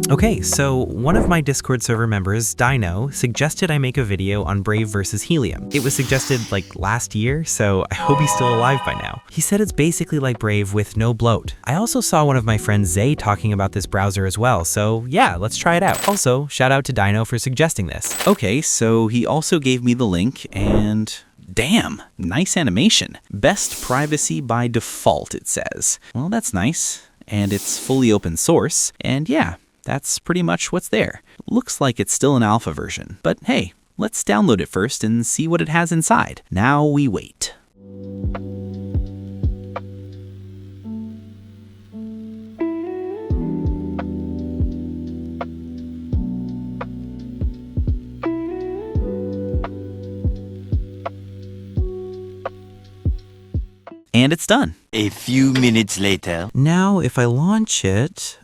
Okay, so one of my Discord server members, Dino, suggested I make a video on Brave versus Helium. It was suggested like last year, so I hope he's still alive by now. He said it's basically like Brave with no bloat. I also saw one of my friends Zay talking about this browser as well, so yeah, let's try it out. Also, shout out to Dino for suggesting this. Okay, so he also gave me the link and damn, nice animation. Best privacy by default, it says. Well, that's nice. And it's fully open source, and yeah, that's pretty much what's there. Looks like it's still an alpha version, but hey, let's download it first and see what it has inside. Now we wait. And it's done. A few minutes later. Now, if I launch it,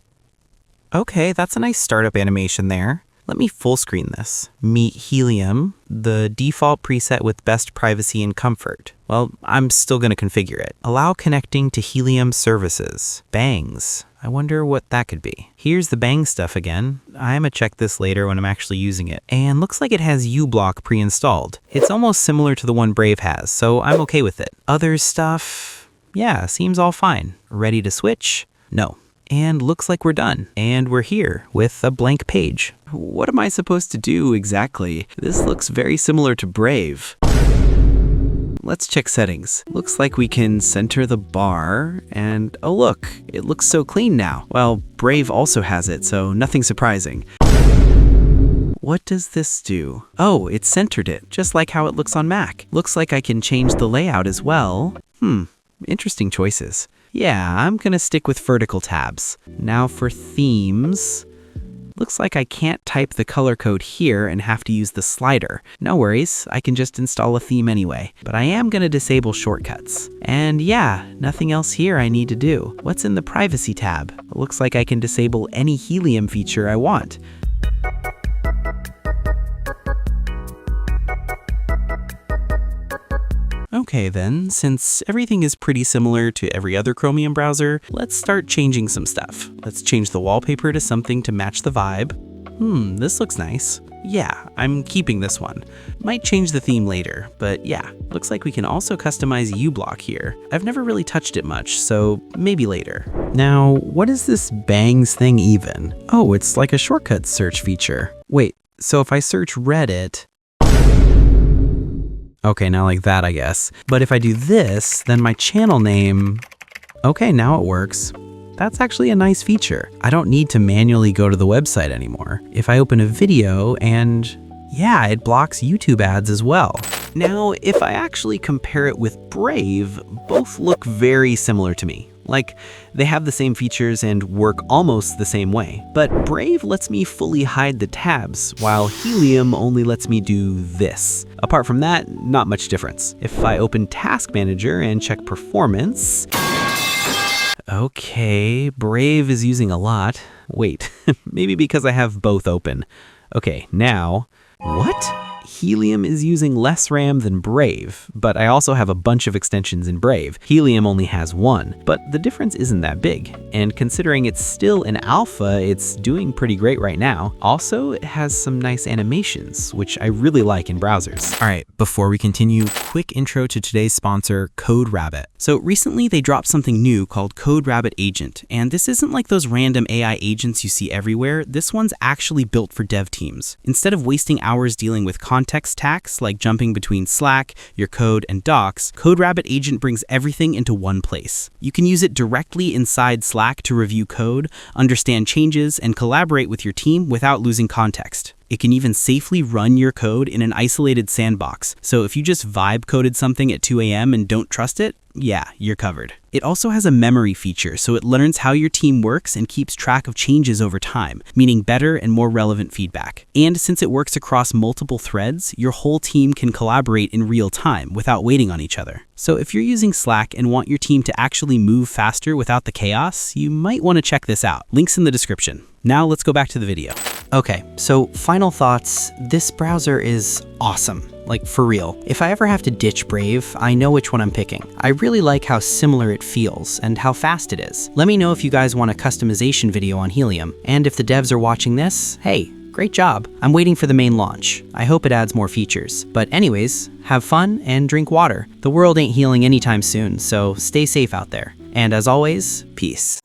okay, that's a nice startup animation there. Let me full screen this. Meet Helium, the default preset with best privacy and comfort. Well, I'm still gonna configure it. Allow connecting to Helium services. Bangs. I wonder what that could be. Here's the bang stuff again. I'm gonna check this later when I'm actually using it. And looks like it has uBlock pre-installed. It's almost similar to the one Brave has, so I'm okay with it. Other stuff, yeah, seems all fine. Ready to switch? No. And looks like we're done. And we're here with a blank page. What am I supposed to do exactly? This looks very similar to Brave. Let's check settings. Looks like we can center the bar, and oh look, it looks so clean now. Well, Brave also has it, so nothing surprising. What does this do? Oh, it centered it, just like how it looks on Mac. Looks like I can change the layout as well. Interesting choices. Yeah, I'm gonna stick with vertical tabs. Now for themes. Looks like I can't type the color code here and have to use the slider. No worries, I can just install a theme anyway. But I am gonna disable shortcuts. And yeah, nothing else here I need to do. What's in the privacy tab? It looks like I can disable any Helium feature I want. Okay then, since everything is pretty similar to every other Chromium browser, let's start changing some stuff. Let's change the wallpaper to something to match the vibe. This looks nice. Yeah, I'm keeping this one. Might change the theme later, but yeah, looks like we can also customize uBlock here. I've never really touched it much, so maybe later. Now, what is this bangs thing even? Oh, it's like a shortcut search feature. Wait, so if I search Reddit, okay, now like that, I guess. But if I do this, then my channel name, okay, now it works. That's actually a nice feature. I don't need to manually go to the website anymore. If I open a video and yeah, it blocks YouTube ads as well. Now, if I actually compare it with Brave, both look very similar to me. Like, they have the same features and work almost the same way. But Brave lets me fully hide the tabs, while Helium only lets me do this. Apart from that, not much difference. If I open Task Manager and check Performance, okay, Brave is using a lot. Wait, maybe because I have both open. Okay, now, what? Helium is using less RAM than Brave, but I also have a bunch of extensions in Brave. Helium only has one, but the difference isn't that big. And considering it's still an alpha, it's doing pretty great right now. Also, it has some nice animations, which I really like in browsers. All right, before we continue, quick intro to today's sponsor, CodeRabbit. So recently they dropped something new called CodeRabbit Agent, and this isn't like those random AI agents you see everywhere. This one's actually built for dev teams. Instead of wasting hours dealing with context tax, like jumping between Slack, your code, and docs, CodeRabbit Agent brings everything into one place. You can use it directly inside Slack to review code, understand changes, and collaborate with your team without losing context. It can even safely run your code in an isolated sandbox, so if you just vibe coded something at 2 a.m. and don't trust it, yeah, you're covered. It also has a memory feature, so it learns how your team works and keeps track of changes over time, meaning better and more relevant feedback. And since it works across multiple threads, your whole team can collaborate in real time without waiting on each other. So if you're using Slack and want your team to actually move faster without the chaos, you might want to check this out. Links in the description. Now let's go back to the video. Okay, so final thoughts. This browser is awesome. Like, for real. If I ever have to ditch Brave, I know which one I'm picking. I really like how similar it feels and how fast it is. Let me know if you guys want a customization video on Helium. And if the devs are watching this, hey, great job. I'm waiting for the main launch. I hope it adds more features. But anyways, have fun and drink water. The world ain't healing anytime soon, so stay safe out there. And as always, peace.